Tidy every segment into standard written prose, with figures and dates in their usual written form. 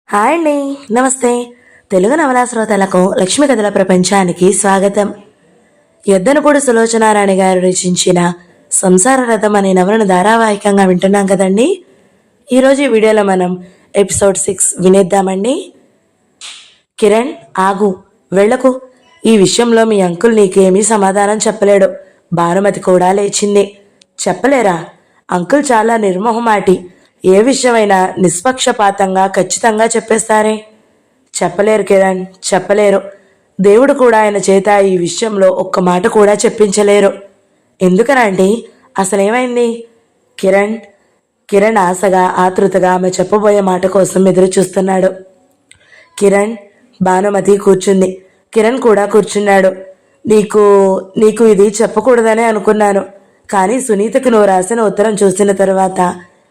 Hi అండి. నమస్తే. తెలుగు నవలా శ్రోతలకు లక్ష్మీ కథల ప్రపంచానికి స్వాగతం. ఎద్దనపూడి సులోచనారాణి గారు రచించిన సంసార రథం అనే నవలను ధారావాహికంగా వింటున్నాం కదండి. ఈరోజు ఈ వీడియోలో మనం ఎపిసోడ్ 6 వినేద్దామండి. కిరణ్, ఆగు, వెళ్ళకు. ఈ విషయంలో మీ అంకుల్ నీకేమీ సమాధానం చెప్పలేడు. భానుమతి కూడా లేచింది. చెప్పలేరా? అంకుల్ చాలా నిర్మోహమాటి. ఏ విషయమైనా నిష్పక్షపాతంగా ఖచ్చితంగా చెప్పేస్తారే. చెప్పలేరు కిరణ్, చెప్పలేరు. దేవుడు కూడా ఆయన చేత ఈ విషయంలో ఒక్క మాట కూడా చెప్పించలేరు. ఎందుకనండి? అసలేమైంది? కిరణ్ ఆశగా ఆతృతగా ఆమె చెప్పబోయే మాట కోసం ఎదురు చూస్తున్నాడు. భానుమతి కూర్చుంది. కిరణ్ కూడా కూర్చున్నాడు. నీకు నీకు ఇది చెప్పకూడదనే అనుకున్నాను. కానీ సునీతకు నువ్వు రాసిన ఉత్తరం చూసిన తరువాత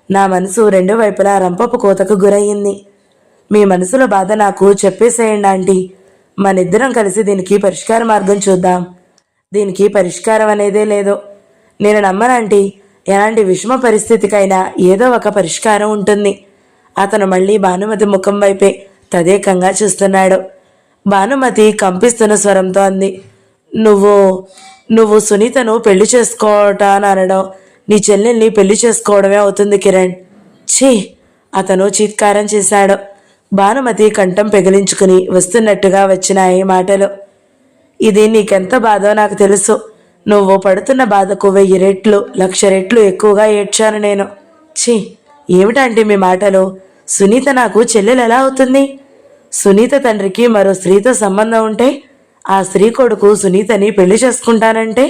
నా మనసు రెండు వైపులా రంపపు కోతకు గురయ్యింది. మీ మనసులో బాధ నాకు చెప్పేసేయండి ఆంటీ. మనిద్దరం కలిసి దీనికి పరిష్కార మార్గం చూద్దాం. దీనికి పరిష్కారం అనేదే లేదు. నేను నమ్మనంటీ. ఎలాంటి విషమ పరిస్థితికైనా ఏదో ఒక పరిష్కారం ఉంటుంది. అతను మళ్ళీ భానుమతి ముఖం వైపే తదేకంగా చూస్తున్నాడు. భానుమతి కంపిస్తున్న స్వరంతో అంది, నువ్వు సునీతను పెళ్లి చేసుకోవటానడం నీ చెల్లెల్ని పెళ్లి చేసుకోవడమే అవుతుంది కిరణ్. ఛీ! అతను చీత్కారం చేశాడు. భానుమతి కంఠం పెగిలించుకుని వస్తున్నట్టుగా వచ్చినాయి మాటలు. ఇది నీకెంత బాధో నాకు తెలుసు. నువ్వు పడుతున్న బాధకు 1000 రెట్లు 1,00,000 రెట్లు ఎక్కువగా ఏడ్చాను నేను. ఛీ! ఏమిటంటే మీ మాటలు? సునీత నాకు చెల్లెలు ఎలా అవుతుంది? సునీత తండ్రికి మరో స్త్రీతో సంబంధం ఉంటే ఆ స్త్రీ కొడుకు సునీతని పెళ్లి చేసుకుంటానంటే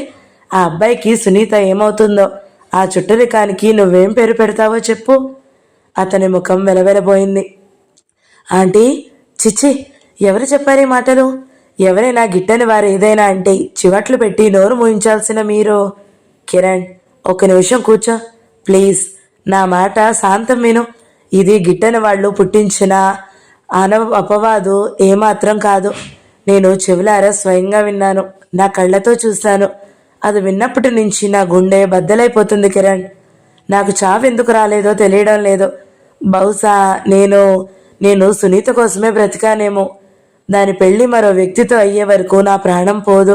ఆ అబ్బాయికి సునీత ఏమవుతుందో? ఆ చుట్టరికానికి నువ్వేం పేరు పెడతావో చెప్పు. అతని ముఖం వెలవెలబోయింది. ఆంటీ, చిచ్చి, ఎవరు చెప్పారు ఈ మాటలు? ఎవరైనా గిట్టని వారు ఏదైనా అంటే చివట్లు పెట్టి నోరు మూయించాల్సిన మీరు. కిరణ్, ఒక్క నిమిషం కూర్చో ప్లీజ్. నా మాట శాంతం విను. ఇది గిట్టని వాళ్ళు పుట్టించిన అపవాదు ఏమాత్రం కాదు. నేను చెవులారా స్వయంగా విన్నాను, నా కళ్ళతో చూశాను. అది విన్నప్పటి నుంచి నా గుండె బద్దలైపోతుంది కిరణ్. నాకు చావు ఎందుకు రాలేదో తెలియడం లేదు. బహుశా నేను సునీత కోసమే బ్రతికానేమో. దాని పెళ్లి మరో వ్యక్తితో అయ్యే వరకు నా ప్రాణం పోదు.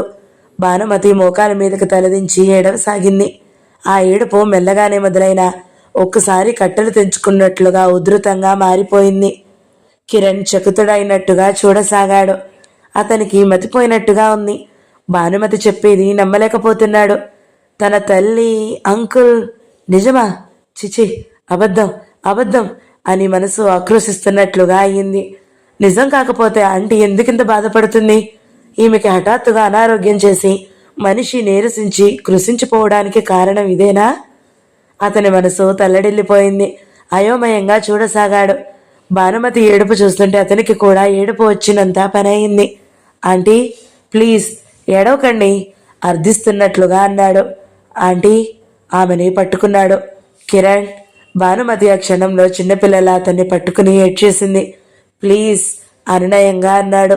భానుమతి మోకాల మీదకి తలదించి ఏడవసాగింది. ఆ ఏడుపు మెల్లగానే మొదలైన ఒక్కసారి కట్టెలు తెంచుకున్నట్లుగా ఉధృతంగా మారిపోయింది. కిరణ్ చకుతుడైనట్టుగా చూడసాగాడు. అతనికి మతిపోయినట్టుగా ఉంది. భానుమతి చెప్పేది నమ్మలేకపోతున్నాడు. తన తల్లి, అంకుల్, నిజమా? చిచి, అబద్ధం అని మనసు ఆక్రోశిస్తున్నట్లుగా అయ్యింది. నిజం కాకపోతే ఆంటీ ఎందుకింత బాధపడుతుంది? ఈమెకి హఠాత్తుగా అనారోగ్యం చేసి మనిషి నీరసించి కృషించిపోవడానికి కారణం ఇదేనా? అతని మనసు తల్లడిల్లిపోయింది. అయోమయంగా చూడసాగాడు. భానుమతి ఏడుపు చూస్తుంటే అతనికి కూడా ఏడుపు వచ్చినంత పనయింది. ఆంటీ, ప్లీజ్ ఏడవకండి అర్థిస్తున్నట్లుగా అన్నాడు. ఆంటీ, ఆమెని పట్టుకున్నాడు. కిరణ్, భానుమతి ఆ క్షణంలో చిన్నపిల్లల అతన్ని పట్టుకుని ఏడ్చేసింది. ప్లీజ్ అనునయంగా అన్నాడు.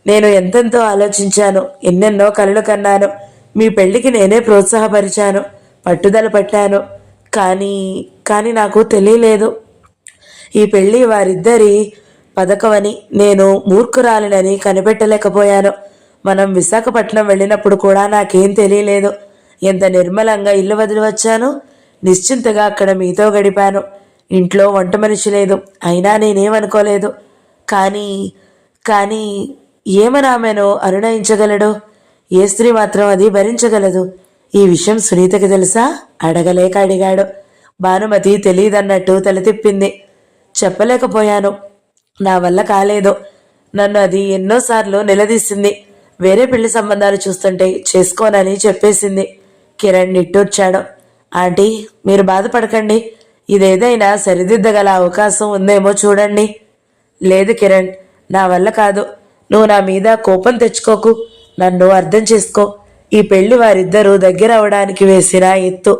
నేను ఎంతెంతో ఆలోచించాను, ఎన్నెన్నో కలలు కన్నాను. మీ పెళ్లికి నేనే ప్రోత్సాహపరిచాను, పట్టుదల పట్టాను. కానీ నాకు తెలియలేదు ఈ పెళ్లి వారిద్దరి పథకమని. నేను మూర్ఖురాలినని కనిపెట్టలేకపోయాను. మనం విశాఖపట్నం వెళ్ళినప్పుడు కూడా నాకేం తెలియలేదు. ఎంత నిర్మలంగా ఇల్లు వదిలి వచ్చాను. నిశ్చింతగా అక్కడ మీతో గడిపాను. ఇంట్లో వంట మనిషి లేదు. అయినా నేనేమనుకోలేదు. కానీ ఏమని ఆమెను అనునయించగలడు? ఏ స్త్రీ మాత్రం అది భరించగలదు? ఈ విషయం సునీతకి తెలుసా? అడగలేక అడిగాడు. భానుమతి తెలియదన్నట్టు తల తిప్పింది. చెప్పలేకపోయాను, నా వల్ల కాలేదు. నన్ను అది ఎన్నోసార్లు నిలదీసింది. వేరే పెళ్లి సంబంధాలు చూస్తుంటే చేసుకోనని చెప్పేసింది. కిరణ్ నిట్టూర్చాడు. ఆంటీ, మీరు బాధపడకండి. ఇదేదైనా సరిదిద్దగల అవకాశం ఉందేమో చూడండి. లేదు కిరణ్, నా వల్ల కాదు. నువ్వు నా మీద కోపం తెచ్చుకోకు. నన్ను అర్థం చేసుకో. ఈ పెళ్లి వారిద్దరూ దగ్గర అవడానికి వేసిన ఎత్తు,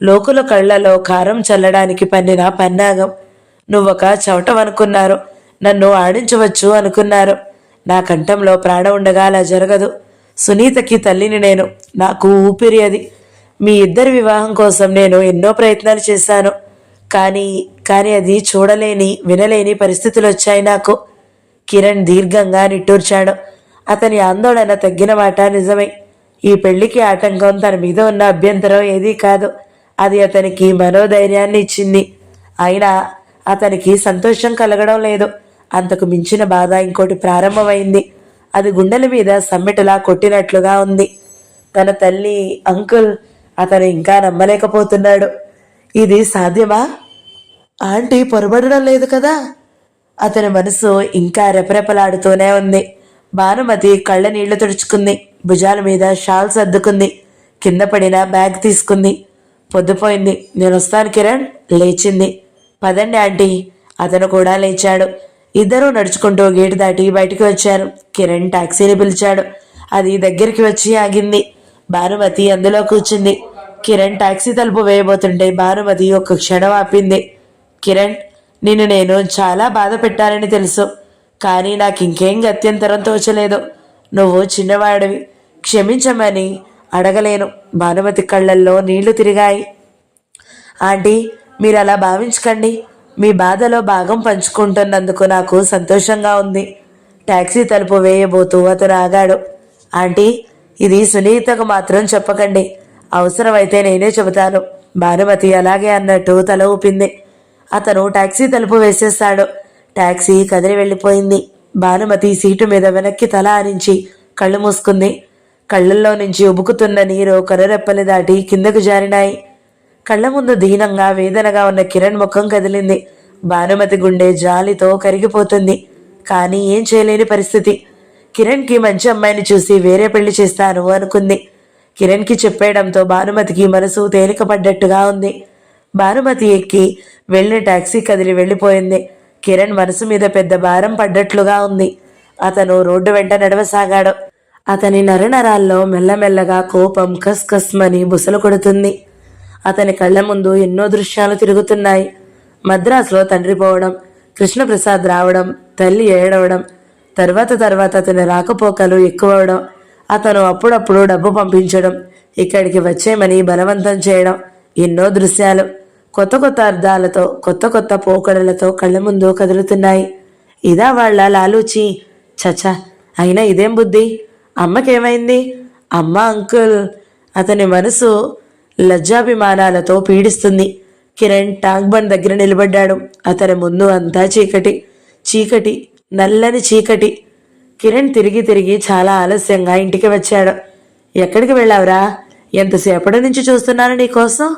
లోకుల కళ్లలో కారం చల్లడానికి పన్నిన పన్నాగం. నువ్వొక చవటమనుకున్నారు. నన్ను ఆడించవచ్చు అనుకున్నారు. నా కంఠంలో ప్రాణం ఉండగా అలా జరగదు. సునీతకి తల్లిని నేను. నాకు ఊపిరి అది. మీ ఇద్దరి వివాహం కోసం నేను ఎన్నో ప్రయత్నాలు చేశాను. కానీ అది చూడలేని వినలేని పరిస్థితులు వచ్చాయి నాకు. కిరణ్ దీర్ఘంగా నిట్టూర్చాడు. అతని ఆందోళన తగ్గిన మాట నిజమే. ఈ పెళ్లికి ఆటంకం తన మీద ఉన్న అభ్యంతరం ఏదీ కాదు. అది అతనికి మనోధైర్యాన్ని ఇచ్చింది. అయినా అతనికి సంతోషం కలగడం లేదు. అంతకు మించిన బాధ ఇంకోటి ప్రారంభమైంది. అది గుండెల మీద సమ్మెటలా కొట్టినట్లుగా ఉంది. తన తల్లి, అంకుల్, అతను ఇంకా నమ్మలేకపోతున్నాడు. ఇది సాధ్యమా? ఆంటీ పొరబడడం లేదు కదా? అతని మనసు ఇంకా రెపరెపలాడుతూనే ఉంది. భానుమతి కళ్ళ నీళ్లు తుడుచుకుంది. భుజాల మీద షాల్ సర్దుకుంది. కింద పడిన బ్యాగ్ తీసుకుంది. పొద్దుపోయింది, నేను వస్తాను కిరణ్. లేచింది. పదండి ఆంటీ. అతను కూడా లేచాడు. ఇద్దరూ నడుచుకుంటూ గేటు దాటి బయటికి వచ్చారు. కిరణ్ టాక్సీని పిలిచాడు. అది దగ్గరికి వచ్చి ఆగింది. భానుమతి అందులో కూర్చుంది. కిరణ్ టాక్సీ తలుపు వేయబోతుంటే భానుమతి ఒక్క క్షణం ఆపింది. కిరణ్, నిన్ను నేను చాలా బాధ పెట్టాలని తెలుసు, కానీ నాకు ఇంకేం గత్యంతరం తోచలేదు. నువ్వు చిన్నవాడివి, క్షమించమని అడగలేను. భానుమతి కళ్ళల్లో నీళ్లు తిరిగాయి. ఆంటీ, మీరు అలా భావించకండి. మీ బాధలో భాగం పంచుకుంటున్నందుకు నాకు సంతోషంగా ఉంది. టాక్సీ తలుపు వేయబోతూ అతను ఆగాడు. ఆంటీ, ఇది సునీతకు మాత్రం చెప్పకండి. అవసరమైతే నేనే చెబుతాను. భానుమతి అలాగే అన్నట్టు తల ఊపింది. అతను టాక్సీ తలుపు వేసేశాడు. టాక్సీ కదిలి వెళ్ళిపోయింది. భానుమతి సీటు మీద వెనక్కి తల ఆనించి కళ్ళు మూసుకుంది. కళ్ళల్లో నుంచి ఉబుకుతున్న నీరు కనురెప్పలు దాటి కిందకు జారినాయి. కళ్ళ ముందు దీనంగా వేదనగా ఉన్న కిరణ్ ముఖం కదిలింది. భానుమతి గుండె జాలితో కరిగిపోతుంది. కానీ ఏం చేయలేని పరిస్థితి. కిరణ్కి మంచి అమ్మాయిని చూసి వేరే పెళ్లి చేస్తాను అనుకుంది. కిరణ్కి చెప్పేయడంతో భానుమతికి మనసు తేలికపడ్డట్టుగా ఉంది. భానుమతి ఎక్కి వెళ్ళిన టాక్సీ కదిలి వెళ్ళిపోయింది. కిరణ్ మనసు మీద పెద్ద భారం పడ్డట్లుగా ఉంది. అతను రోడ్డు వెంట నడవసాగాడు. అతని నరనరాల్లో మెల్లమెల్లగా కోపం కస్కస్మని బుసలు కొడుతుంది. అతని కళ్ళ ముందు ఎన్నో దృశ్యాలు తిరుగుతున్నాయి. మద్రాసులో తండ్రి పోవడం, కృష్ణప్రసాద్ రావడం, తల్లి ఏడవడం, తర్వాత అతని రాకపోకలు ఎక్కువవడం, అతను అప్పుడప్పుడు డబ్బు పంపించడం, ఇక్కడికి వచ్చేమని బలవంతం చేయడం, ఎన్నో దృశ్యాలు కొత్త కొత్త అర్థాలతో, కొత్త పోకడలతో కళ్ళ ముందు కదులుతున్నాయి. ఇదా వాళ్ళ లాలూచి? చచా, అయినా ఇదేం బుద్ధి? అమ్మకేమైంది? అమ్మ, అంకుల్. అతని మనసు లజ్జాభిమానాలతో పీడిస్తుంది. కిరణ్ టాంక్ బండ్ దగ్గర నిలబడ్డాడు. అతని ముందు అంతా చీకటి, నల్లని చీకటి. కిరణ్ తిరిగి చాలా ఆలస్యంగా ఇంటికి వచ్చాడు. ఎక్కడికి వెళ్ళావురా? ఎంతసేపటి నుంచి చూస్తున్నాను నీకోసం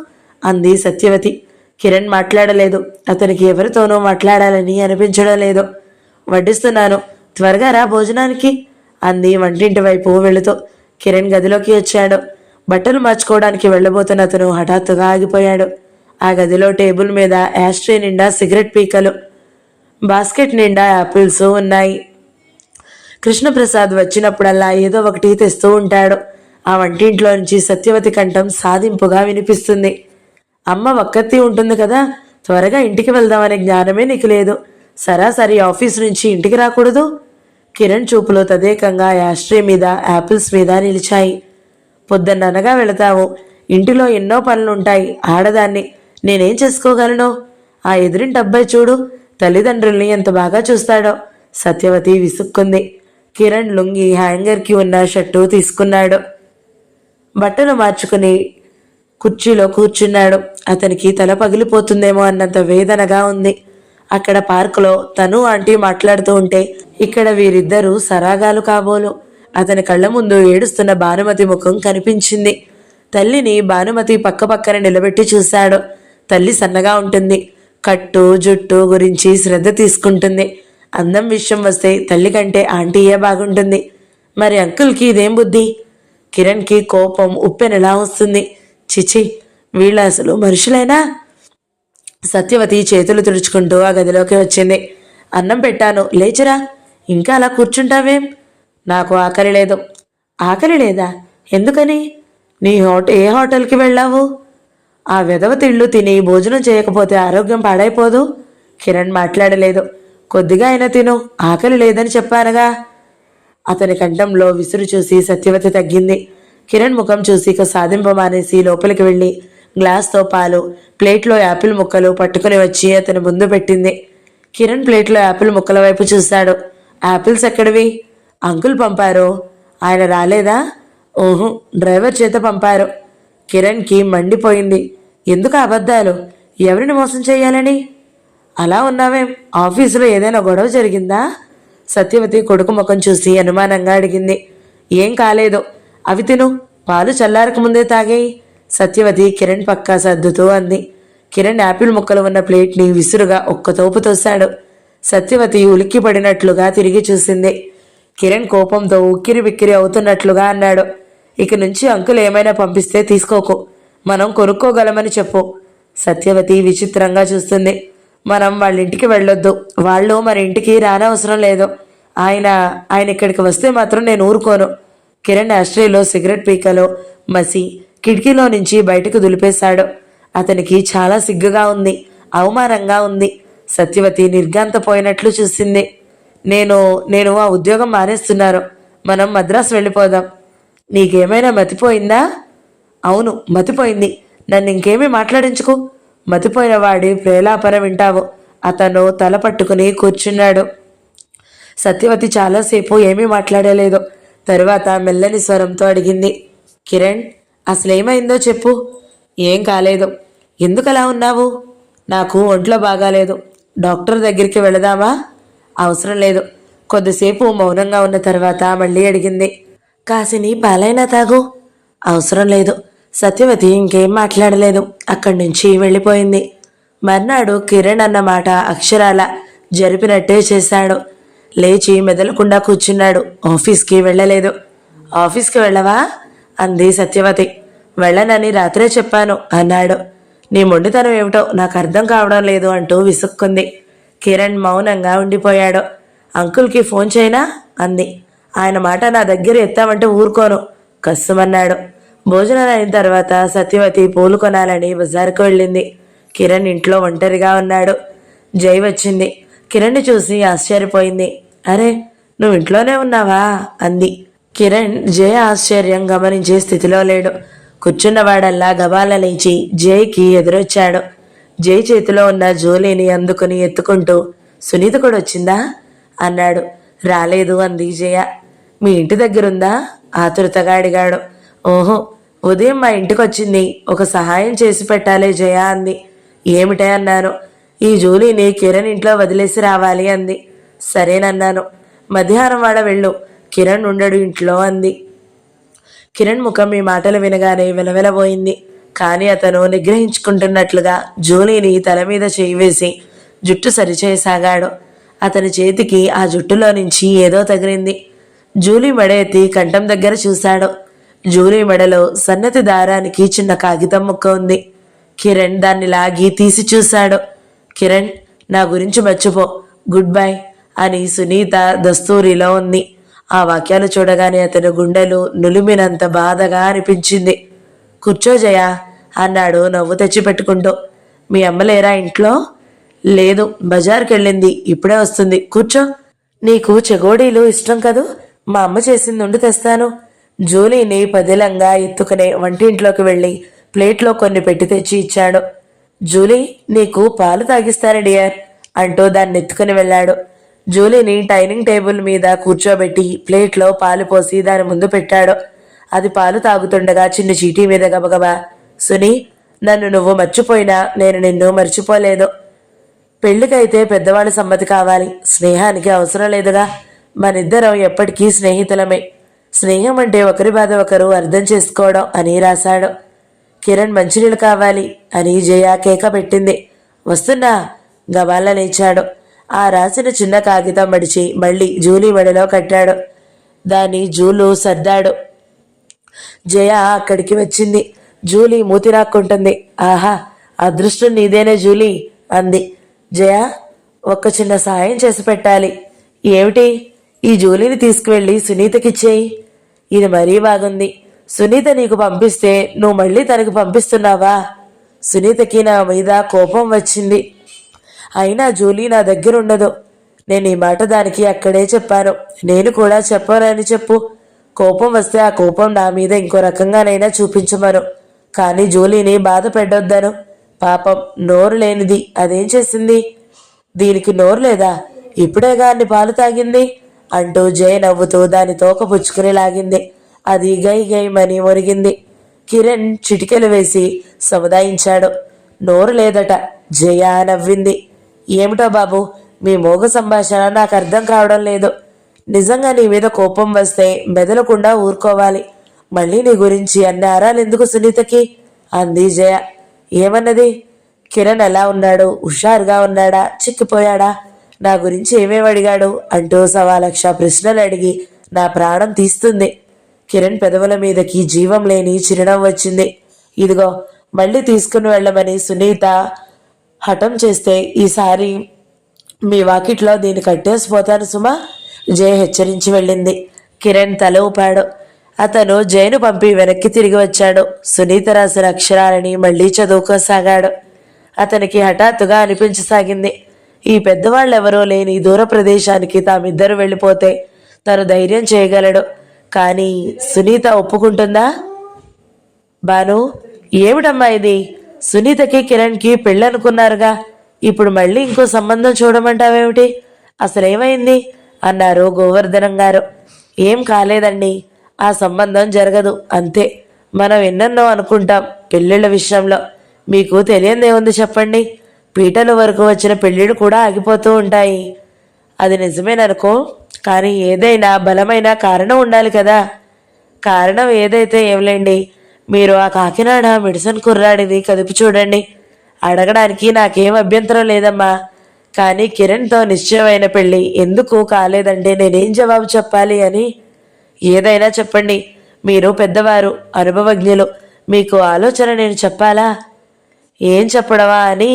అంది సత్యవతి. కిరణ్ మాట్లాడలేదు. అతనికి ఎవరితోనూ మాట్లాడాలని అనిపించడం లేదు. వడ్డిస్తున్నాను, త్వరగా రా భోజనానికి అంది వంటింటి వైపు వెళుతూ. కిరణ్ గదిలోకి వచ్చాడు. బట్టలు మార్చుకోవడానికి వెళ్ళబోతున్న అతను హఠాత్తుగా ఆగిపోయాడు. ఆ గదిలో టేబుల్ మీద యాస్ట్రే నిండా సిగరెట్ పీకలు, బాస్కెట్ నిండా యాపిల్స్ ఉన్నాయి. కృష్ణప్రసాద్ వచ్చినప్పుడల్లా ఏదో ఒకటి తెస్తూ ఉంటాడు. ఆ వంటింట్లో నుంచి సత్యవతి కంఠం సాధింపుగా వినిపిస్తుంది. అమ్మ ఒక్కత్తి ఉంటుంది కదా, త్వరగా ఇంటికి వెళ్దామనే జ్ఞానమే నీకు లేదు. సరాసరి ఆఫీస్ నుంచి ఇంటికి రాకూడదు? కిరణ్ చూపులో తదేకంగా యాస్ట్రే మీద, యాపిల్స్ మీద నిలిచాయి. పొద్దున్ననగా వెళతావు, ఇంటిలో ఎన్నో పనులుంటాయి. ఆడదాన్ని నేనేం చేసుకోగలను? ఆ ఎదురింటి అబ్బాయి చూడు, తల్లిదండ్రుల్ని ఎంత బాగా చూస్తాడో. సత్యవతి విసుక్కుంది. కిరణ్ లుంగి హ్యాంగర్కి ఉన్న షర్టు తీసుకున్నాడు. బట్టలు మార్చుకుని కుర్చీలో కూర్చున్నాడు. అతనికి తల పగిలిపోతుందేమో అన్నంత వేదనగా ఉంది. అక్కడ పార్కులో తను ఆంటీ మాట్లాడుతూ ఉంటే ఇక్కడ వీరిద్దరూ సరాగాలు కాబోలు. అతని కళ్ళ ముందు ఏడుస్తున్న భానుమతి ముఖం కనిపించింది. తల్లిని భానుమతి పక్కపక్కన నిలబెట్టి చూశాడు. తల్లి సన్నగా ఉంటుంది. కట్టు జుట్టు గురించి శ్రద్ధ తీసుకుంటుంది. అందం విషయం వస్తే తల్లి కంటే ఆంటీయే బాగుంటుంది. మరి అంకుల్కి ఇదేం బుద్ధి? కిరణ్కి కోపం ఉప్పెనెలా వస్తుంది. చిచి, వీళ్ళ అసలు మనుషులేనా? సత్యవతి చేతులు తుడుచుకుంటూ ఆ గదిలోకి వచ్చింది. అన్నం పెట్టాను, లేచరా. ఇంకా అలా కూర్చుంటావేం? నాకు ఆకలి లేదు. ఆకలి లేదా? ఎందుకని? నీ ఏ హోటల్కి వెళ్ళావు? ఆ వెధవ తిళ్ళు తిని భోజనం చేయకపోతే ఆరోగ్యం పాడైపోదు. కిరణ్ మాట్లాడలేదు. కొద్దిగా అయినా తిను, ఆకలి లేదని చెప్పానుగా. అతని కంఠంలో విసురు చూసి సత్యవతి తగ్గింది. కిరణ్ ముఖం చూసి ఇక సాధింపు మానేసి లోపలికి వెళ్ళి గ్లాస్తో పాలు, ప్లేట్లో యాపిల్ ముక్కలు పట్టుకుని వచ్చి అతని ముందు పెట్టింది. కిరణ్ ప్లేట్లో యాపిల్ ముక్కల వైపు చూశాడు. యాపిల్స్ ఎక్కడివి? అంకుల్ పంపారు. ఆయన రాలేదా? ఓహో, డ్రైవర్ చేత పంపారు. కిరణ్కి మండిపోయింది. ఎందుకు అబద్ధాలు? ఎవరిని మోసం చేయాలని? అలా ఉన్నావేం? ఆఫీసులో ఏదైనా గొడవ జరిగిందా? సత్యవతి కొడుకు ముఖం చూసి అనుమానంగా అడిగింది. ఏం కాలేదు. అవి తిను, పాలు చల్లారక ముందే తాగేయి. సత్యవతి కిరణ్ పక్కా సర్దుతూ అంది. కిరణ్ యాపిల్ ముక్కలు ఉన్న ప్లేట్ని విసురుగా ఒక్క తోపు తోశాడు. సత్యవతి ఉలిక్కి పడినట్లుగా తిరిగి చూసింది. కిరణ్ కోపంతో ఉక్కిరి బిక్కిరి అవుతున్నట్లుగా అన్నాడు. ఇక నుంచి అంకుల్ ఏమైనా పంపిస్తే తీసుకోకు, మనం కొనుక్కోగలమని చెప్పు. సత్యవతి విచిత్రంగా చూస్తుంది. మనం వాళ్ళ ఇంటికి వెళ్ళొద్దు, వాళ్ళు మన ఇంటికి రానవసరం లేదు. ఆయన ఇక్కడికి వస్తే మాత్రం నేను ఊరుకోను. కిరణ్ ఆస్ట్రేలో సిగరెట్ పీకలో మసి కిటికీలో నుంచి బయటకు దులిపేశాడు. అతనికి చాలా సిగ్గుగా ఉంది, అవమానంగా ఉంది. సత్యవతి నిర్ఘాంతపోయినట్లు చూసింది. నేను ఆ ఉద్యోగం మానేస్తున్నారు. మనం మద్రాసు వెళ్ళిపోదాం. నీకేమైనా మతిపోయిందా? అవును, మతిపోయింది. నన్ను ఇంకేమీ మాట్లాడించుకో. మతిపోయిన వాడి ప్రేలాపన వింటావు. అతను తల పట్టుకుని కూర్చున్నాడు. సత్యవతి చాలాసేపు ఏమీ మాట్లాడలేదు. తరువాత మెల్లని స్వరంతో అడిగింది. కిరణ్, అసలేమైందో చెప్పు. ఏం కాలేదు. ఎందుకలా ఉన్నావు? నాకు ఒంట్లో బాగాలేదు. డాక్టర్ దగ్గరికి వెళదామా? అవసరం లేదు. కొద్దిసేపు మౌనంగా ఉన్న తర్వాత మళ్ళీ అడిగింది. కాసిని పాలైనా తాగు. అవసరం లేదు. సత్యవతి ఇంకేం మాట్లాడలేదు. అక్కడి నుంచి వెళ్ళిపోయింది. మర్నాడు కిరణ్ అన్న మాట అక్షరాల జరిపినట్టే చేశాడు. లేచి మెదలకుండా కూర్చున్నాడు. ఆఫీస్కి వెళ్ళలేదు. ఆఫీస్కి వెళ్ళవా? అంది సత్యవతి. వెళ్ళనని రాత్రే చెప్పాను అన్నాడు. నీ మొండితనం ఏమిటో నాకు అర్థం కావడం లేదు అంటూ విసుక్కుంది. కిరణ్ మౌనంగా ఉండిపోయాడు. అంకుల్కి ఫోన్ చేయనా అంది. ఆయన మాట నా దగ్గర ఎత్తామంటే ఊరుకోను కస్సుమన్నాడు. భోజనాలు అయిన తర్వాత సత్యవతి పూలు కొనాలని బజారుకు వెళ్ళింది. కిరణ్ ఇంట్లో ఒంటరిగా ఉన్నాడు. జై వచ్చింది. కిరణ్ని చూసి ఆశ్చర్యపోయింది. అరే, నువ్వు ఇంట్లోనే ఉన్నావా అంది. కిరణ్ జయ ఆశ్చర్యం గమనించే స్థితిలో లేడు. కూర్చున్నవాడల్లా గబాల లేచి జైకి ఎదురొచ్చాడు. జై చేతిలో ఉన్న జోలీని అందుకుని ఎత్తుకుంటూ సునీత కూడా వచ్చిందా అన్నాడు. రాలేదు అంది జయ. మీ ఇంటి దగ్గరుందా ఆతురతగా అడిగాడు. ఓహో, ఉదయం మా ఇంటికి వచ్చింది. ఒక సహాయం చేసి పెట్టాలి జయ అంది. ఏమిటే అన్నాను. ఈ జూలీని కిరణ్ ఇంట్లో వదిలేసి రావాలి అంది. సరేనన్నాను. మధ్యాహ్నం వాడ వెళ్ళు, కిరణ్ ఉండడు ఇంట్లో అంది. కిరణ్ ముఖం ఈ మాటలు వినగానే వెలవెలబోయింది. కానీ అతను నిగ్రహించుకుంటున్నట్లుగా జూలీని తల మీద చేయి వేసి జుట్టు సరిచేయసాగాడు. అతని చేతికి ఆ జుట్టులో నుంచి ఏదో తగిలింది. జూలీ మెడ ఎత్తి కంఠం దగ్గర చూశాడు. జూలీ మెడలో సన్నతి దారానికి చిన్న కాగితం ముక్క ఉంది. కిరణ్ దాన్ని లాగి తీసి చూశాడు. కిరణ్, నా గురించి మర్చిపో, గుడ్ బై అని సునీత దస్తూరిలో ఉంది. ఆ వాక్యాలు చూడగానే అతని గుండెలు నులిమినంత బాధగా అనిపించింది. కూర్చో జయ అన్నాడు నవ్వు తెచ్చిపెట్టుకుంటూ. మీ అమ్మ లేరా ఇంట్లో? లేదు, బజార్కి వెళ్ళింది, ఇప్పుడే వస్తుంది. కూర్చో. నీకు చెగోడీలు ఇష్టం కదూ, మా అమ్మ చేసింది ఉండి తెస్తాను. జూలీని పదిలంగా ఎత్తుకునే వంటింట్లోకి వెళ్ళి ప్లేట్లో కొన్ని పెట్టి తెచ్చి ఇచ్చాడు. జూలీ, నీకు పాలు తాగిస్తాను డియర్ అంటూ దాన్ని ఎత్తుకుని వెళ్ళాడు. జూలీని డైనింగ్ టేబుల్ మీద కూర్చోబెట్టి ప్లేట్లో పాలు పోసి దాని ముందు పెట్టాడు. అది పాలు తాగుతుండగా చిన్న చీటీ మీద గబగబా, సునీ, నన్ను నువ్వు మర్చిపోయినా నేను నిన్ను మర్చిపోలేదు. పెళ్లికైతే పెద్దవాళ్ళ సమ్మతి కావాలి, స్నేహానికి అవసరం లేదుగా. మనిద్దరం ఎప్పటికీ స్నేహితులమే. స్నేహం అంటే ఒకరి బాధ ఒకరు అర్థం చేసుకోవడం అని రాశాడు. కిరణ్ మంచినీళ్ళు కావాలి అని జయ కేక పెట్టింది. వస్తున్నా గబాల లేచాడు. ఆ రాసిన చిన్న కాగితం మడిచి మళ్ళీ జూలీ మెడలో కట్టాడు. దాని జూలు సర్దాడు. జయ అక్కడికి వచ్చింది. జూలీ మూతి రాక్కుంటుంది. ఆహా, అదృష్టం నీదేనే జూలీ అంది. జయ, ఒక్క చిన్న సాయం చేసి పెట్టాలి. ఏమిటి? ఈ జూలీని తీసుకువెళ్ళి సునీతకిచ్చేయి. ఇది మరీ బాగుంది. సునీత నీకు పంపిస్తే నువ్వు మళ్ళీ తనకు పంపిస్తున్నావా? సునీతకి నా మీద కోపం వచ్చింది. అయినా జూలీ నా దగ్గర ఉండదు. నేను ఈ మాట దానికి అక్కడే చెప్పాను. నేను కూడా చెప్పానని చెప్పు. కోపం వస్తే ఆ కోపం నా మీద ఇంకో రకంగానైనా చూపించమను. కానీ జూలీని బాధ పెట్టొద్దను. పాపం నోరు లేనిది అదేం చేసింది? దీనికి నోరు లేదా? ఇప్పుడేగా అన్ని పాలు తాగింది అంటూ జయ నవ్వుతూ దాని తోక పుచ్చుకుని లాగింది. అది గై గైమని ఒరిగింది. కిరణ్ చిటికెలు వేసి సముదాయించాడు. నోరు లేదట. జయ నవ్వింది. ఏమిటో బాబు, మీ మోగ సంభాషణ నాకు అర్థం కావడం లేదు. నిజంగా నీ మీద కోపం వస్తే మెదలకుండా ఊరుకోవాలి. మళ్ళీ నీ గురించి అన్ని ఆరాలెందుకు సునీతకి అంది జయ. ఏమన్నది? కిరణ్ ఎలా ఉన్నాడు? హుషారుగా ఉన్నాడా? చిక్కిపోయాడా? నా గురించి ఏమేమి అడిగాడు అంటూ 1,00,000 ప్రశ్నలు అడిగి నా ప్రాణం తీస్తుంది. కిరణ్ పెదవుల మీదకి జీవం లేని చిరునవ్వు వచ్చింది. ఇదిగో మళ్ళీ తీసుకుని వెళ్ళమని సునీత హఠం చేస్తే ఈసారి మీ వాకిట్లో దీన్ని కట్టేసిపోతాను సుమా, జయ హెచ్చరించి వెళ్ళింది. కిరణ్ తల ఊపాడు. అతను జయను పంపి వెనక్కి తిరిగి వచ్చాడు. సునీత రాసిన అక్షరాలని మళ్ళీ చదువుకోసాగాడు. అతనికి హఠాత్తుగా అనిపించసాగింది, ఈ పెద్దవాళ్ళెవరో లేని దూర ప్రదేశానికి తామిద్దరు వెళ్ళిపోతే తను ధైర్యం చేయగలడు. కానీ సునీత ఒప్పుకుంటుందా? బాను, ఏమిటమ్మా ఇది? సునీతకి కిరణ్కి పెళ్ళనుకున్నారుగా, ఇప్పుడు మళ్ళీ ఇంకో సంబంధం చూడమంటావేమిటి? అసలేమైంది అన్నారు గోవర్ధనం గారు. ఏం కాలేదండి, ఆ సంబంధం జరగదు అంతే. మనం ఎన్నెన్నో అనుకుంటాం పెళ్ళిళ్ళ విషయంలో. మీకు తెలియదేముంది చెప్పండి. పీటల వరకు వచ్చిన పెళ్ళిళ్ళు కూడా ఆగిపోతూ ఉంటాయి. అది నిజమేననుకో, కానీ ఏదైనా బలమైన కారణం ఉండాలి కదా. కారణం ఏదైతే ఏంలేండి, మీరు ఆ కాకినాడ మెడిసిన్ కుర్రాడిది కదిపి చూడండి. అడగడానికి నాకేం అభ్యంతరం లేదమ్మా. కానీ కిరణ్తో నిశ్చయమైన పెళ్ళి ఎందుకు కాలేదంటే నేనేం జవాబు చెప్పాలి అని? ఏదైనా చెప్పండి, మీరు పెద్దవారు, అనుభవజ్ఞులు, మీకు ఆలోచన నేను చెప్పాలా? ఏం చెప్పడమా అని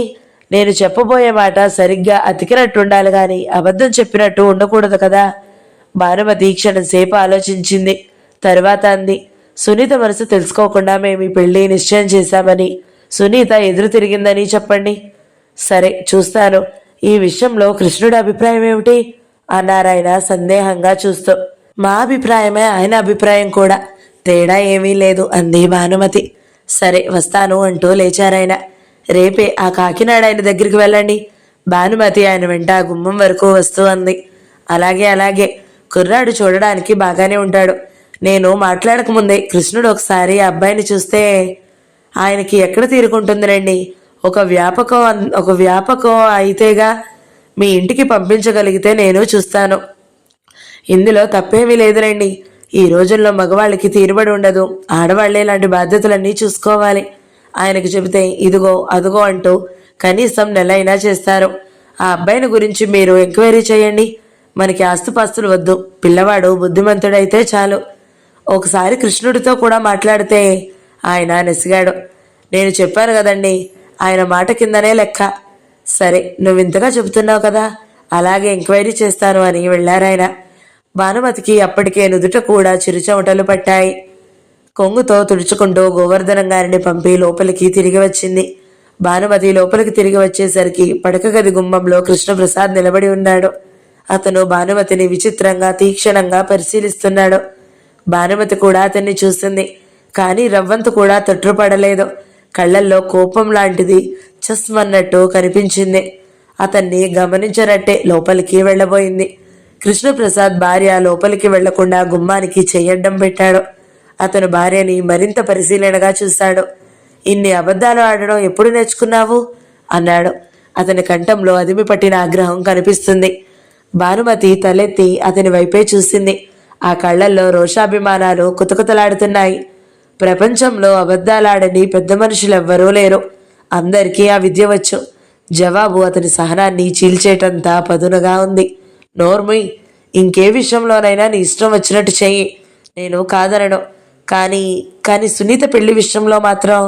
నేను చెప్పబోయే మాట సరిగ్గా అతికినట్టు ఉండాలి కానీ అబద్ధం చెప్పినట్టు ఉండకూడదు కదా. భానుమతి క్షణంసేపు ఆలోచించింది. తరువాత అంది, సునీత మనసు తెలుసుకోకుండా మేము ఈ పెళ్ళి నిశ్చయం చేశామని సునీత ఎదురు తిరిగిందని చెప్పండి. సరే చూస్తాను. ఈ విషయంలో కృష్ణుడి అభిప్రాయం ఏమిటి అన్నారాయన సందేహంగా చూస్తూ. మా అభిప్రాయమే ఆయన అభిప్రాయం కూడా, తేడా ఏమీ లేదు అంది భానుమతి. సరే వస్తాను అంటూ లేచారాయన. రేపే ఆ కాకినాడ ఆయన దగ్గరికి వెళ్ళండి. భానుమతి ఆయన వెంట గుమ్మం వరకు వస్తూ అంది. అలాగే అలాగే, కుర్రాడు చూడడానికి బాగానే ఉంటాడు. నేను మాట్లాడకముందే కృష్ణుడు ఒకసారి ఆ అబ్బాయిని చూస్తే ఆయనకి ఎక్కడ తీరుకుంటుందిరండి. ఒక వ్యాపకం అయితేగా మీ ఇంటికి పంపించగలిగితే నేను చూస్తాను. ఇందులో తప్పేమీ లేదురండి. ఈ రోజుల్లో మగవాళ్ళకి తీరుబడి ఉండదు. ఆడవాళ్లే ఇలాంటి బాధ్యతలన్నీ చూసుకోవాలి. ఆయనకు చెబితే ఇదిగో అదుగో అంటూ కనీసం నెల అయినా చేస్తారు. ఆ అబ్బాయిని గురించి మీరు ఎంక్వైరీ చేయండి. మనకి ఆస్తుపాస్తులు వద్దు, పిల్లవాడు బుద్ధిమంతుడైతే చాలు. ఒకసారి కృష్ణుడితో కూడా మాట్లాడితే ఆయన నెసిగాడు. నేను చెప్పాను కదండి, ఆయన మాట కిందనే లెక్క. సరే నువ్వు ఇంతగా చెబుతున్నావు కదా, అలాగే ఎంక్వైరీ చేస్తాను అని వెళ్ళారాయన. భానుమతికి అప్పటికే నుదుట కూడా చిరుచెమటలు పట్టాయి. కొంగుతో తుడుచుకుంటూ గోవర్ధనం గారిని పంపి లోపలికి తిరిగి వచ్చింది. భానుమతి లోపలికి తిరిగి వచ్చేసరికి పడక గది గుమ్మంలో కృష్ణప్రసాద్ నిలబడి ఉన్నాడు. అతను భానుమతిని విచిత్రంగా తీక్షణంగా పరిశీలిస్తున్నాడు. భానుమతి కూడా అతన్ని చూసింది, కానీ రవ్వంతు కూడా తొట్టుపడలేదు. కళ్ళల్లో కోపం లాంటిది చస్మన్నట్టు కనిపించింది. అతన్ని గమనించనట్టే లోపలికి వెళ్ళబోయింది. కృష్ణప్రసాద్ భార్య లోపలికి వెళ్లకుండా గుమ్మానికి చెయ్యడ్డం పెట్టాడు. అతను భార్యని మరింత పరిశీలనగా చూశాడు. ఇన్ని అబద్ధాలు ఆడడం ఎప్పుడు నేర్చుకున్నావు అన్నాడు. అతని కంఠంలో అదిమి పట్టిన ఆగ్రహం కనిపిస్తుంది. భానుమతి తలెత్తి అతని వైపే చూసింది. ఆ కళ్ళల్లో రోషాభిమానాలు కుతకుతలాడుతున్నాయి. ప్రపంచంలో అబద్ధాలాడని పెద్ద మనుషులెవ్వరూ లేరు. అందరికీ ఆ విద్య వచ్చు. జవాబు అతని సహనాన్ని చీల్చేటంతా పదునుగా ఉంది. నోర్ముయ్, ఇంకే విషయంలోనైనా నీ ఇష్టం వచ్చినట్టు చెయ్యి, నేను కాదనను. కానీ సునీత పెళ్లి విషయంలో మాత్రం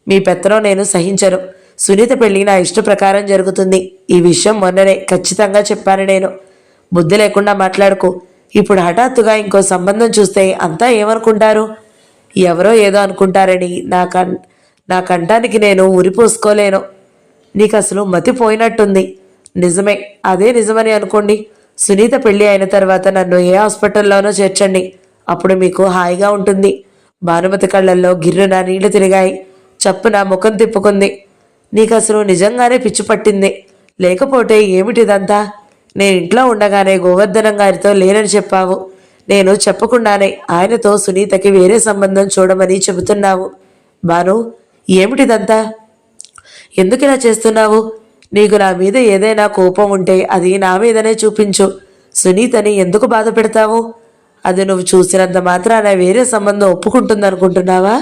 మీ పెత్తనం నేను సహించను. సునీత పెళ్లి నా ఇష్ట ప్రకారం జరుగుతుంది. ఈ విషయం మొన్ననే ఖచ్చితంగా చెప్పాను నేను. బుద్ధి లేకుండా మాట్లాడుకో. ఇప్పుడు హఠాత్తుగా ఇంకో సంబంధం చూస్తే అంతా ఏమనుకుంటారు? ఎవరో ఏదో అనుకుంటారని నా కంఠానికి నేను ఉరిపోసుకోలేను. నీకు అసలు మతిపోయినట్టుంది. నిజమే, అదే నిజమని అనుకోండి. సునీత పెళ్లి అయిన తర్వాత నన్ను ఏ హాస్పిటల్లోనో చేర్చండి. అప్పుడు మీకు హాయిగా ఉంటుంది. భానుమతి కళ్ళల్లో గిర్రున నీళ్లు తిరిగాయి. చప్పున ముఖం తిప్పుకుంది. నీకు అసలు నిజంగానే పిచ్చి పట్టింది, లేకపోతే ఏమిటిదంతా? నేను ఇంట్లో ఉండగానే గోవర్ధనం గారితో లేనని చెప్పావు. నేను చెప్పకుండానే ఆయనతో సునీతకి వేరే సంబంధం చూడమని చెబుతున్నావు. భాను, ఏమిటిదంతా? ఎందుకు ఇలా చేస్తున్నావు? నీకు నా మీద ఏదైనా కోపం ఉంటే అది నా మీదనే చూపించు. సునీతని ఎందుకు బాధ పెడతావు? అది నువ్వు చూసినంత మాత్రాన వేరే సంబంధం ఒప్పుకుంటుందనుకుంటున్నావా?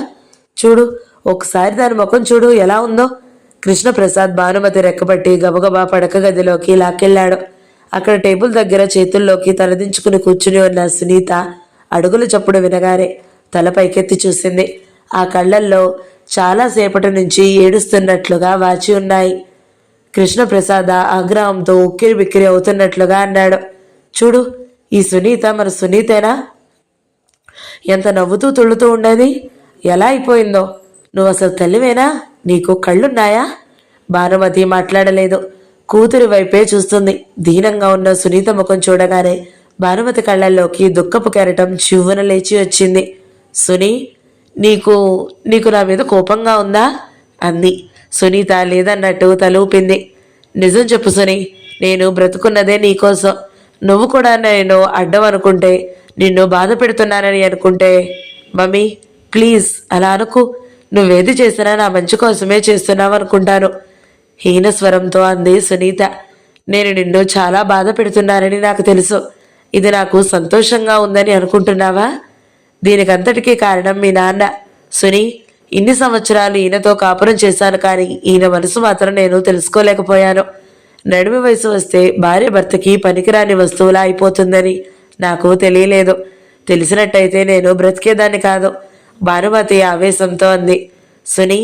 చూడు, ఒకసారి దాని ముఖం చూడు ఎలా ఉందో. కృష్ణప్రసాద్ భానుమతి రెక్కబట్టి గబగబా పడక గదిలోకి లాక్కెళ్ళాడు. అక్కడ టేబుల్ దగ్గర చేతుల్లోకి తలదించుకుని కూర్చుని ఉన్న సునీత అడుగుల చప్పుడు వినగానే తల పైకెత్తి చూసింది. ఆ కళ్ళల్లో చాలాసేపటి నుంచి ఏడుస్తున్నట్లుగా వాచి ఉన్నాయి. కృష్ణప్రసాద్ ఆగ్రహంతో ఉక్కిరి బిక్కిరి అవుతున్నట్లుగా అన్నాడు. చూడు, ఈ సునీత మన సునీతేనా? ఎంత నవ్వుతూ తుళ్ళుతూ ఉండేది, ఎలా అయిపోయిందో. నువ్వు అసలు తల్లివేనా? నీకు కళ్ళున్నాయా? భానుమతి మాట్లాడలేదు. కూతురి వైపే చూస్తుంది. దీనంగా ఉన్న సునీత ముఖం చూడగానే భానుమతి కళ్ళల్లోకి దుఃఖపు కెరటం చివ్వున లేచి వచ్చింది. సునీ, నీకు నీకు నా మీద కోపంగా ఉందా? అంది. సునీత లేదన్నట్టు తలూపింది. నిజం చెప్పు సునీ, నేను బ్రతుకున్నదే నీకోసం. నువ్వు కూడా నేను అడ్డం అనుకుంటే, నిన్ను బాధ పెడుతున్నానని అనుకుంటే. మమ్మీ ప్లీజ్ అలా అనుకు. నువ్వేది చేసినా నా మంచి కోసమే చేస్తున్నావు అనుకుంటాను. హీనస్వరంతో అంది సునీత. నేను నిన్ను చాలా బాధ పెడుతున్నానని నాకు తెలుసు. ఇది నాకు సంతోషంగా ఉందని అనుకుంటున్నావా? దీనికంతటికీ కారణం మీ నాన్న. సునీ, ఇన్ని సంవత్సరాలు ఈయనతో కాపురం చేశాను, కానీ ఈయన మనసు మాత్రం నేను తెలుసుకోలేకపోయాను. నడిమి వయసు వస్తే భార్య భర్తకి పనికిరాని వస్తువులా అయిపోతుందని నాకు తెలియలేదు. తెలిసినట్టయితే నేను బ్రతికేదాన్ని కాదు. భానుమతి ఆవేశంతో అంది. సునీ,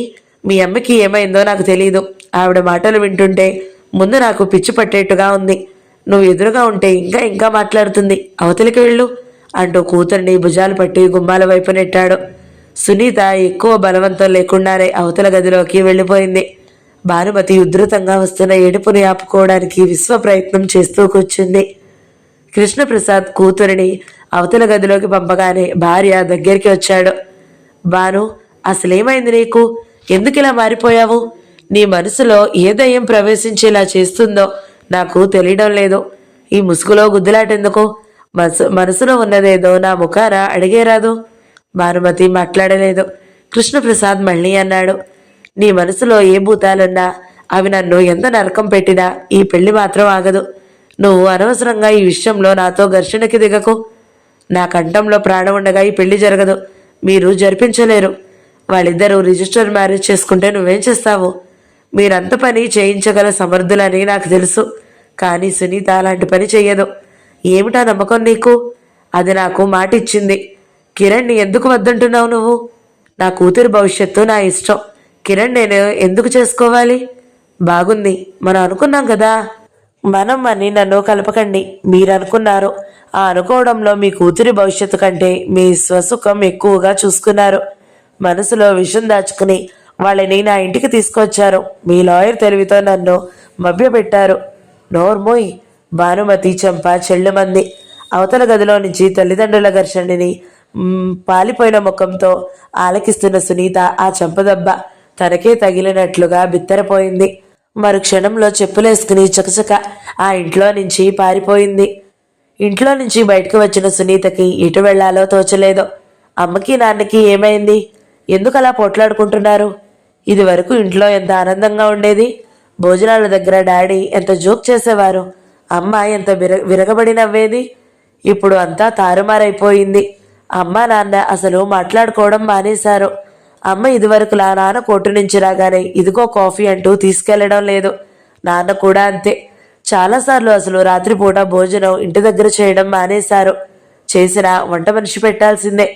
మీ అమ్మకి ఏమైందో నాకు తెలీదు. ఆవిడ మాటలు వింటుంటే ముందు నాకు పిచ్చి పట్టేట్టుగా ఉంది. నువ్వు ఎదురుగా ఉంటే ఇంకా ఇంకా మాట్లాడుతుంది. అవతలికి వెళ్ళు అంటూ కూతురిని భుజాలు పట్టి గుమ్మాల వైపు నెట్టాడు. సునీత ఎక్కువ బలవంతం లేకుండానే అవతల గదిలోకి వెళ్ళిపోయింది. భానుమతి ఉధృతంగా వస్తున్న ఏడుపుని ఆపుకోవడానికి విశ్వ ప్రయత్నం చేస్తూ కూర్చుంది. కృష్ణప్రసాద్ కూతురిని అవతల గదిలోకి పంపగానే భార్య దగ్గరికి వచ్చాడు. భాను, అసలేమైంది నీకు? ఎందుకు ఇలా మారిపోయావు? నీ మనసులో ఏ దయ్యం ప్రవేశించేలా చేస్తుందో నాకు తెలియడం లేదు. ఈ ముసుగులో గుద్దులాటెందుకు? మనసులో ఉన్నదేదో నా ముఖాన అడిగేరాదు. భానుమతి మాట్లాడలేదు. కృష్ణప్రసాద్ మళ్ళీ అన్నాడు. నీ మనసులో ఏ భూతాలున్నా అవి నన్ను ఎంత నరకం పెట్టినా ఈ పెళ్లి మాత్రం ఆగదు. నువ్వు అనవసరంగా ఈ విషయంలో నాతో ఘర్షణకి దిగకు. నా కంఠంలో ప్రాణం ఉండగా ఈ పెళ్లి జరగదు. మీరు జరిపించలేరు. వాళ్ళిద్దరూ రిజిస్టర్ మ్యారేజ్ చేసుకుంటే నువ్వేం చేస్తావు? మీరంత పని చేయించగల సమర్థులని నాకు తెలుసు, కానీ సునీత అలాంటి పని చెయ్యదు. ఏమిటా నమ్మకం నీకు? అది నాకు మాట ఇచ్చింది. కిరణ్ని ఎందుకు వద్దంటున్నావు నువ్వు? నా కూతురి భవిష్యత్తు నా ఇష్టం. కిరణ్ నేను ఎందుకు చేసుకోవాలి? బాగుంది, మనం అనుకున్నాం కదా. మనం అని నన్ను కలపకండి. మీరు అనుకున్నారు. ఆ అనుకోవడంలో మీ కూతురి భవిష్యత్తు కంటే మీ స్వసుఖం ఎక్కువగా చూసుకున్నారు. మనసులో విషం దాచుకుని వాళ్ళని నా ఇంటికి తీసుకొచ్చారు. మీ లాయర్ తెలివితో నన్ను మభ్యపెట్టారు. నోర్మోయ్. భానుమతి చెంప చెళ్ళుమంది. అవతల గదిలో నుంచి తల్లిదండ్రుల ఘర్షణని పాలిపోయిన ముఖంతో ఆలకిస్తున్న సునీత ఆ చెంపదెబ్బ తనకే తగిలినట్లుగా బిత్తరపోయింది. మరుక్షణంలో చెప్పులేసుకుని చకచక ఆ ఇంట్లో నుంచి పారిపోయింది. ఇంట్లో నుంచి బయటకు వచ్చిన సునీతకి ఎటు వెళ్లాలో తోచలేదు. అమ్మకి నాన్నకి ఏమైంది? ఎందుకు అలా పోట్లాడుకుంటున్నారు? ఇది వరకు ఇంట్లో ఎంత ఆనందంగా ఉండేది. భోజనాల దగ్గర డాడీ ఎంత జోక్ చేసేవారు. అమ్మ ఎంత విరగబడి నవ్వేది. ఇప్పుడు అంతా తారుమారైపోయింది. అమ్మ నాన్న అసలు మాట్లాడుకోవడం మానేశారు. అమ్మ ఇదివరకులా నాన్న కోర్టు నుంచి రాగానే ఇదిగో కాఫీ అంటూ తీసుకెళ్లడం లేదు. నాన్న కూడా అంతే. చాలాసార్లు అసలు రాత్రిపూట భోజనం ఇంటి దగ్గర చేయడం మానేశారు. చేసినా వంట మనిషి పెట్టాల్సిందే.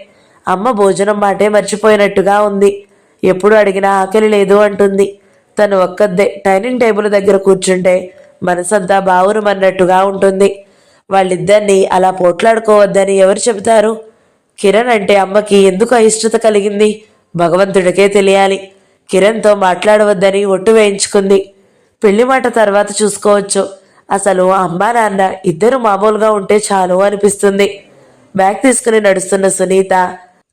అమ్మ భోజనం మాటే మర్చిపోయినట్టుగా ఉంది. ఎప్పుడు అడిగినా ఆకలి లేదు అంటుంది. తను ఒక్కద్దే డైనింగ్ టేబుల్ దగ్గర కూర్చుంటే మనసంతా బావురమన్నట్టుగా ఉంటుంది. వాళ్ళిద్దరినీ అలా పోట్లాడుకోవద్దని ఎవరు చెబుతారు? కిరణ్ అంటే అమ్మకి ఎందుకు అయిష్టత కలిగింది? భగవంతుడికే తెలియాలి. కిరణ్తో మాట్లాడవద్దని ఒట్టు వేయించుకుంది. పెళ్లి మాట తర్వాత చూసుకోవచ్చు. అసలు అమ్మా నాన్న ఇద్దరు మామూలుగా ఉంటే చాలు అనిపిస్తుంది. బ్యాగ్ తీసుకుని నడుస్తున్న సునీత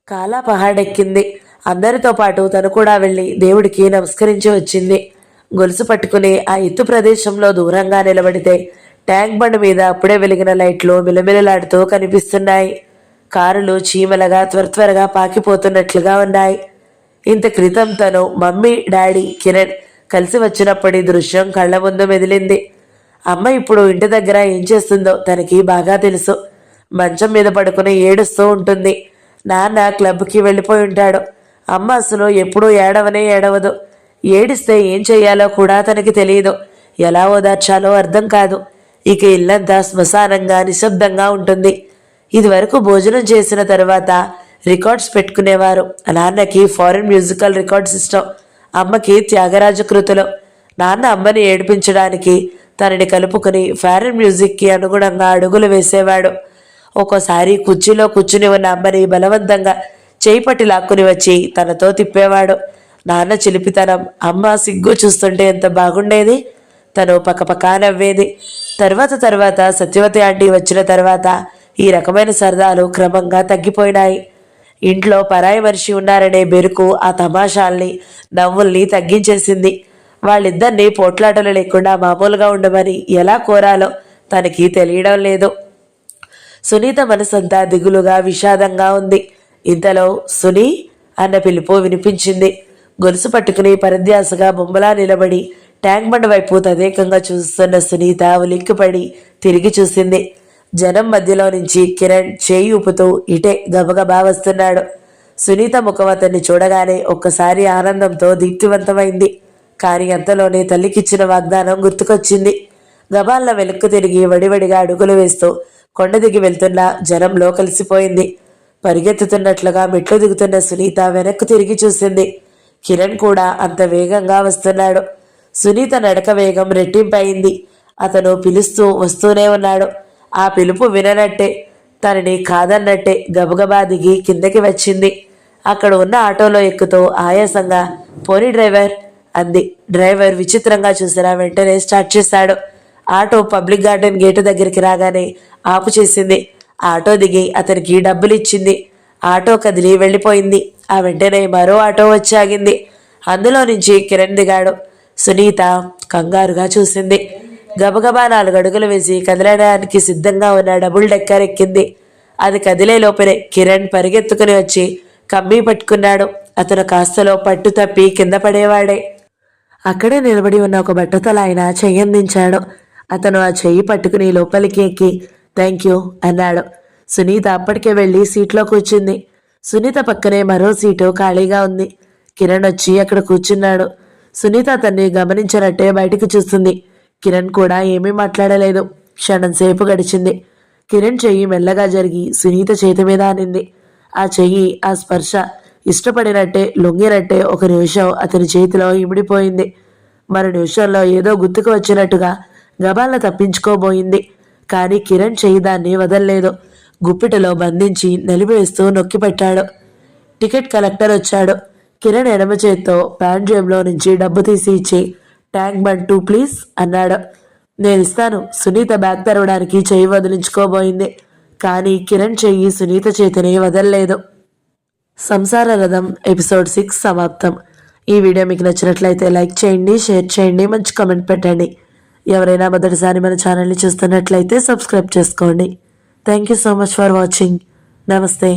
కాలా పహాడెక్కింది. అందరితో పాటు తను కూడా వెళ్ళి దేవుడికి నమస్కరించి వచ్చింది. గొలుసు పట్టుకుని ఆ ఎత్తు ప్రదేశంలో దూరంగా నిలబడితే ట్యాంక్ బండ్ మీద అప్పుడే వెలిగిన లైట్లు మిలమిలలాడుతూ కనిపిస్తున్నాయి. కారులు చీమలగా త్వరగా పాకిపోతున్నట్లుగా ఉన్నాయి. ఇంత క్రితం తను మమ్మీ డాడీ కిరణ్ కలిసి వచ్చినప్పటి దృశ్యం కళ్ళ ముందు మెదిలింది. అమ్మ ఇప్పుడు ఇంటి దగ్గర ఏం చేస్తుందో తనకి బాగా తెలుసు. మంచం మీద పడుకుని ఏడుస్తూ ఉంటుంది. నాన్న క్లబ్కి వెళ్ళిపోయి ఉంటాడు. అమ్మ అసలు ఎప్పుడూ ఏడవదు. ఏడిస్తే ఏం చెయ్యాలో కూడా తనకి తెలియదు. ఎలా ఓదార్చాలో అర్థం కాదు. ఇక ఇల్లంతా శ్మశానంగా నిశ్శబ్దంగా ఉంటుంది. ఇదివరకు భోజనం చేసిన తర్వాత రికార్డ్స్ పెట్టుకునేవారు. నాన్నకి ఫారిన్ మ్యూజికల్ రికార్డ్ సిస్టమ్, అమ్మకి త్యాగరాజ కృతులు. నాన్న అమ్మని ఏడిపించడానికి తనని కలుపుకుని ఫారిన్ మ్యూజిక్కి అనుగుణంగా అడుగులు వేసేవాడు. ఒక్కోసారి కుర్చీలో కూర్చుని ఉన్న అమ్మని బలవంతంగా చేయి పట్టి లాక్కుని వచ్చి తనతో తిప్పేవాడు. నాన్న చిలిపితనం, అమ్మ సిగ్గు చూస్తుంటే ఎంత బాగుండేది. తను పక్కపక్కా నవ్వేది. తర్వాత సత్యవతి ఆంటీ వచ్చిన తర్వాత ఈ రకమైన సరదాలు క్రమంగా తగ్గిపోయినాయి. ఇంట్లో పరాయి మనిషి ఉన్నారనే బెరుకు ఆ తమాషాల్ని నవ్వుల్ని తగ్గించేసింది. వాళ్ళిద్దరినీ పోట్లాటలు లేకుండా మామూలుగా ఉండమని ఎలా కోరాలో తనకి తెలియడం లేదు. సునీత మనసంతా దిగులుగా విషాదంగా ఉంది. ఇంతలో సునీ అన్న పిలుపు వినిపించింది. గొలుసు పట్టుకుని పరధ్యాసగా బొమ్మలా నిలబడి ట్యాంక్ బండ్ వైపు తదేకంగా చూస్తున్న సునీత ఉలిక్కిపడి తిరిగి చూసింది. జనం మధ్యలో నుంచి కిరణ్ చేయి ఊపుతూ ఇటే గబగబా వస్తున్నాడు. సునీత ముఖం అతన్ని చూడగానే ఒక్కసారి ఆనందంతో దీప్తివంతమైంది. కానీ అంతలోనే తల్లికిచ్చిన వాగ్దానం గుర్తుకొచ్చింది. గబాల్లో వెలుక్కు తిరిగి వడివడిగా అడుగులు వేస్తూ కొండ దిగి వెళ్తున్న జనంలో కలిసిపోయింది. పరిగెత్తుతున్నట్లుగా మెట్లు దిగుతున్న సునీత వెనక్కు తిరిగి చూసింది. కిరణ్ కూడా అంత వేగంగా వస్తున్నాడు. సునీత నడక వేగం రెట్టింపయింది. అతను పిలుస్తూ వస్తూనే ఉన్నాడు. ఆ పిలుపు విననట్టే, తనని కాదన్నట్టే గబగబా దిగి కిందకి వచ్చింది. అక్కడ ఉన్న ఆటోలో ఎక్కుతూ ఆయాసంగా పోనీ డ్రైవర్ అంది. డ్రైవర్ విచిత్రంగా చూసినా వెంటనే స్టార్ట్ చేశాడు. ఆటో పబ్లిక్ గార్డెన్ గేటు దగ్గరికి రాగానే ఆపు చేసింది. ఆటో దిగి అతనికి డబ్బులు ఇచ్చింది. ఆటో కదిలి వెళ్ళిపోయింది. ఆ వెంటనే మరో ఆటో వచ్చి ఆగింది. అందులో నుంచి కిరణ్ దిగాడు. సునీత కంగారుగా చూసింది. గబగబా 4 అడుగులు వేసి కదలడానికి సిద్ధంగా ఉన్న డబుల్ డెక్కర్ ఎక్కింది. అది కదిలే లోపలే కిరణ్ పరిగెత్తుకుని వచ్చి కమ్మీ పట్టుకున్నాడు. అతను కాస్తలో పట్టు తప్పి కింద పడేవాడే. అక్కడే నిలబడి ఉన్న ఒక బట్టతల ఆయన చెయ్యందించాడు. అతను ఆ చెయ్యి పట్టుకుని లోపలికి ఎక్కి థ్యాంక్ యూ అన్నాడు. సునీత అప్పటికే వెళ్ళి సీట్లో కూర్చుంది. సునీత పక్కనే మరో సీటు ఖాళీగా ఉంది. కిరణ్ వచ్చి అక్కడ కూర్చున్నాడు. సునీత అతన్ని గమనించినట్టే బయటకు చూస్తుంది. కిరణ్ కూడా ఏమీ మాట్లాడలేదు. క్షణం సేపు గడిచింది. కిరణ్ చెయ్యి మెల్లగా జరిగి సునీత చేతి మీద ఆనింది. ఆ చెయ్యి, ఆ స్పర్శ ఇష్టపడినట్టే లొంగినట్టే ఒక నిమిషం అతని చేతిలో ఇమిడిపోయింది. మరో నిమిషంలో ఏదో గుర్తుకు వచ్చినట్టుగా గబాల తప్పించుకోబోయింది. కానీ కిరణ్ చెయ్యి దాన్ని వదల్లేదు. గుప్పిటలో బంధించి నలిపేస్తూ నొక్కిపెట్టాడు. టికెట్ కలెక్టర్ వచ్చాడు. కిరణ్ ఎడమ చేత్తో ప్యాంట్ జేబులో నుంచి డబ్బు తీసి ఇచ్చి ట్యాంక్ బండ్ 2 ప్లీజ్ అన్నాడు. నేను ఇస్తాను. సునీత బ్యాగ్ తెరవడానికి చెయ్యి వదిలించుకోబోయింది. కానీ కిరణ్ చెయ్యి సునీత చేతిని వదల్లేదు. సంసార రథం ఎపిసోడ్ 6 సమాప్తం. ఈ వీడియో మీకు నచ్చినట్లయితే లైక్ చేయండి, షేర్ చేయండి, మంచి కామెంట్ పెట్టండి. ఎవరైనా మొదటిసారి మన ఛానల్ని చూస్తున్నట్లయితే సబ్స్క్రైబ్ చేసుకోండి. Thank you so much for watching. నమస్తే.